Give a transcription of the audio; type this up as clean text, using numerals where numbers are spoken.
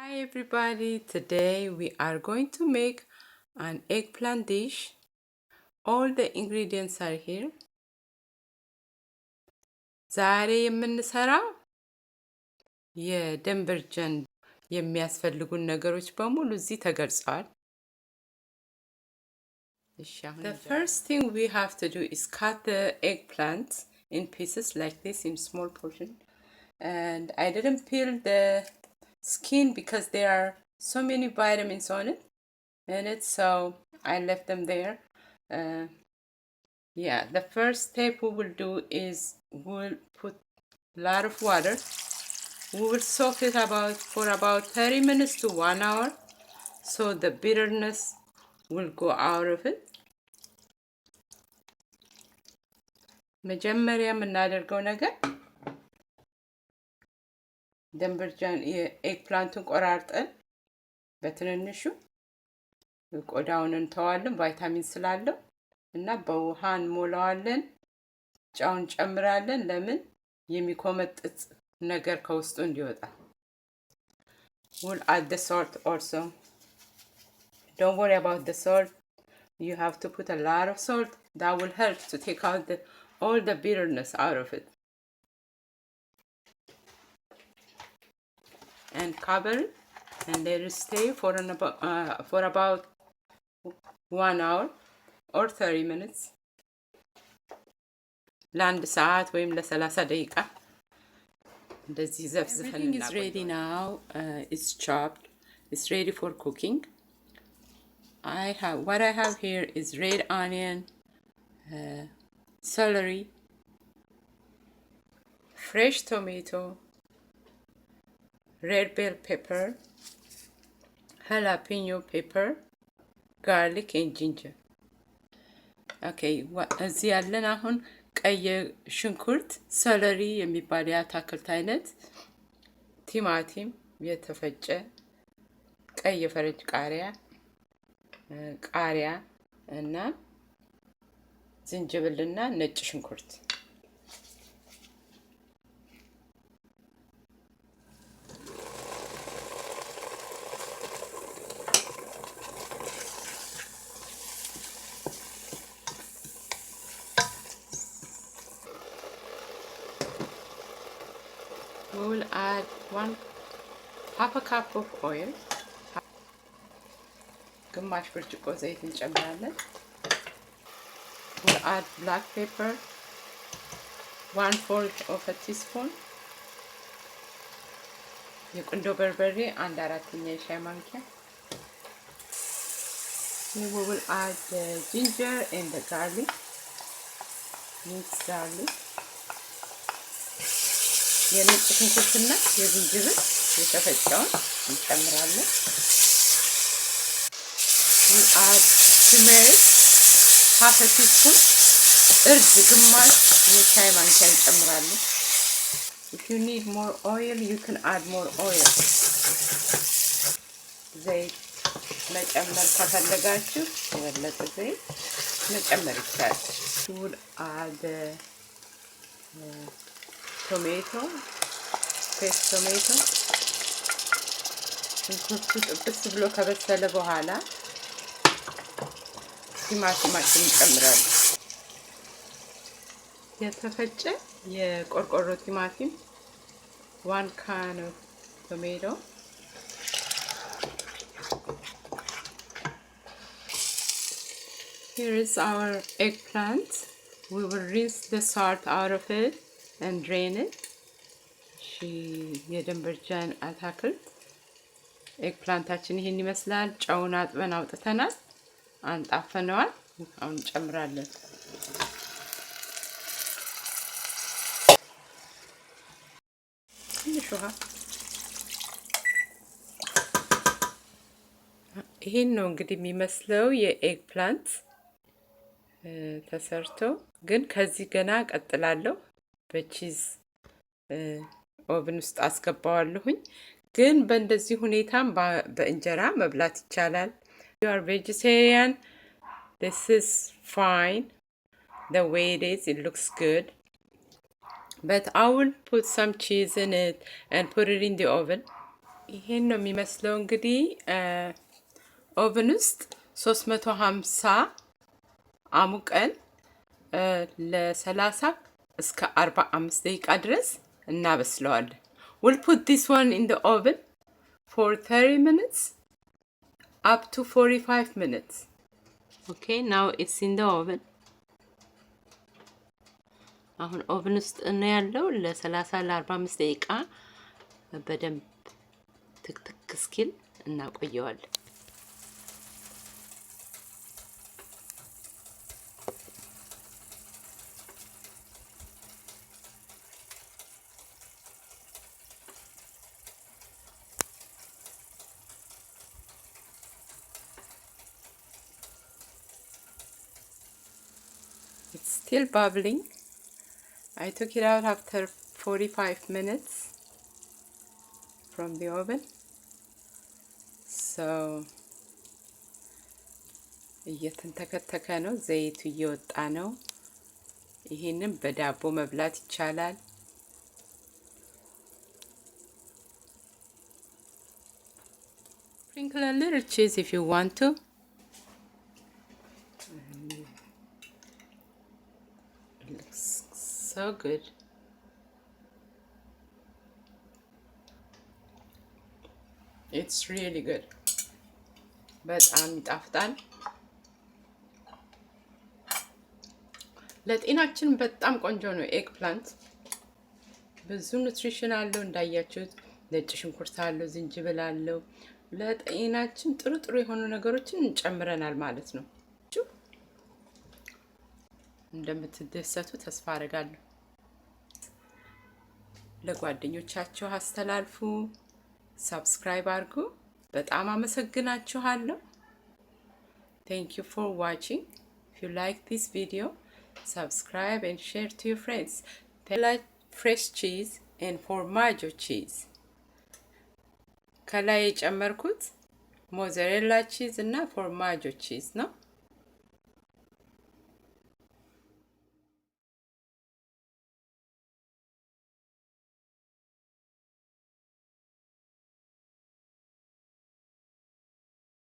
Hi everybody, today we are going to make an eggplant dish. All the ingredients are here. ዛሬ የምንሰራው የደንበርጀን የሚያስፈልጉን ነገሮች በሙሉ እዚህ ተገልጸዋል። The first thing we have to do is cut the eggplant in pieces like this in small portion. And I didn't peel the skin because there are so many vitamins on it in it, so I left them there. Yeah, the first step we will do is we'll put a lot of water. We will soak it for about 30 minutes to 1 hour so the bitterness will go out of it. መጀመሪያ የምናደርገው ነገር ደንበርጃን ኤግፕላንቱን ቆራርጠን በትንንሹ ቆዳውን እንተዋለን ቫይታሚን ስላለው እና በውሃ እንሞላዋለን። ጨው እንጨምራለን። ለምን የሚኮመጥጥ ነገር ከውስጡ እንዲወጣ። We'll add the salt also. Don't worry about the salt. You have to put a lot of salt. That will help to take out all the bitterness out of it. And cover it and let it stay for about 1 hour or 30 minutes. ለአንድ ሰዓት ወይም ለ30 ደቂቃ እንደዚህ ዘፍዝፈን። Everything is ready now. It's chopped. It's ready for cooking. What I have here is red onion, celery, fresh tomato, red bell pepper, jalapeno pepper, garlic and ginger. Okay, እዚህ ያለን አሁን ቀይ ሽንኩርት፣ ሰለሪ የሚባል የአትክልት አይነት፣ ቲማቲም የተፈጨ፣ ቀይ የፈረንጅ ቃሪያ እና ዝንጅብልና ነጭ ሽንኩርት። We will add half a cup of oil. ግማሽ ብርጭቆ ዘይት እንጨምራለን። We'll add black pepper, 1/4 of a teaspoon. የቁንዶ በርበሬ 1/4 የሻይ ማንኪያ። We will add the ginger and the garlic, minced garlic. የነጭ ሽንኩርትና የዝንጅብል የተፈጨውን እንጨምራለን። We add turmeric, half a teaspoon. እርድ ግማሽ የሻይ ማንኪያ እንጨምራለን። If you need more oil, you can add more oil. ዘይት መጨመር ከፈለጋችሁ የበለጠ ዘይት መጨመር ይቻላል። We will add tomato, paste tomato. ሽንኩርቱ ጥብስ ብሎ ከበሰለ በኋላ ቲማቲማችን እንጨምራለን። የተፈጨ የቆርቆሮ ቲማቲም 1 can of tomato. Here is our eggplant. We will rinse the salt out of it and drain it. የደንበርጃን አትክልት ኤግፕላንታችን ይሄን ይመስላል። ጨውን አጥበን አውጥተናል፣ አንጣፈነዋል። አሁን እንጨምራለን። ትንሽ ውሃ። ይሄን ነው እንግዲህ የሚመስለው የኤግፕላንት ተሰርቶ። ግን ከዚህ ገና ቀጥላለሁ። በቺዝ ኦቭን ውስጥ አስገባዋለሁኝ። ግን በእንደዚህ ሁኔታም በእንጀራ መብላት ይቻላል። You are vegetarian, this is fine the way it is. It looks good, but I will put some cheese in it and put it in the oven. ይሄን ነው የሚመስለው እንግዲህ ኦቨን ውስጥ 350 አሙቀን ለ30 እስከ 45 ደቂቃ ድረስ እናበስለዋለን። We'll put this one in the oven for 30 minutes up to 45 minutes. Okay, now it's in the oven. አሁን ኦቨን ውስጥ ነው ያለው ለ30 ለ45 ደቂቃ በደንብ ትክትክ እስኪል እናቆየዋለን። It's still bubbling. I took it out after 45 minutes from the oven. So እየተንተከተከ ነው፣ ዘይቱ እየወጣ ነው። ይሄንን በዳቦ መብላት ይቻላል። Sprinkle a little cheese if you want to. It looks so good. It's really good. በጣም ይጣፍጣል። ለጤናችን በጣም ቆንጆ ነው። ኤግ ፕላንት ብዙ ኑትሪሽን አለው እንዳያችሁት። ነጭ ሽንኩርት አለው፣ ዝንጅብል አለው። ለጤናችን ጥሩ ጥሩ የሆኑ ነገሮችን እንጨምረናል ማለት ነው። እንደምትደሰቱ ተስፋ አደርጋለሁ። ለጓደኞቻችሁ አስተላልፉ፣ ሰብስክራይብ አድርጉ። በጣም አመሰግናችኋለሁ። Thank you for watching. If you like this video, subscribe and share to your friends. They like fresh cheese and formaggio cheese. ከላይ የጨመርኩት ሞዘሬላ ቺዝ እና ፎርማጆ ቺዝ ነው።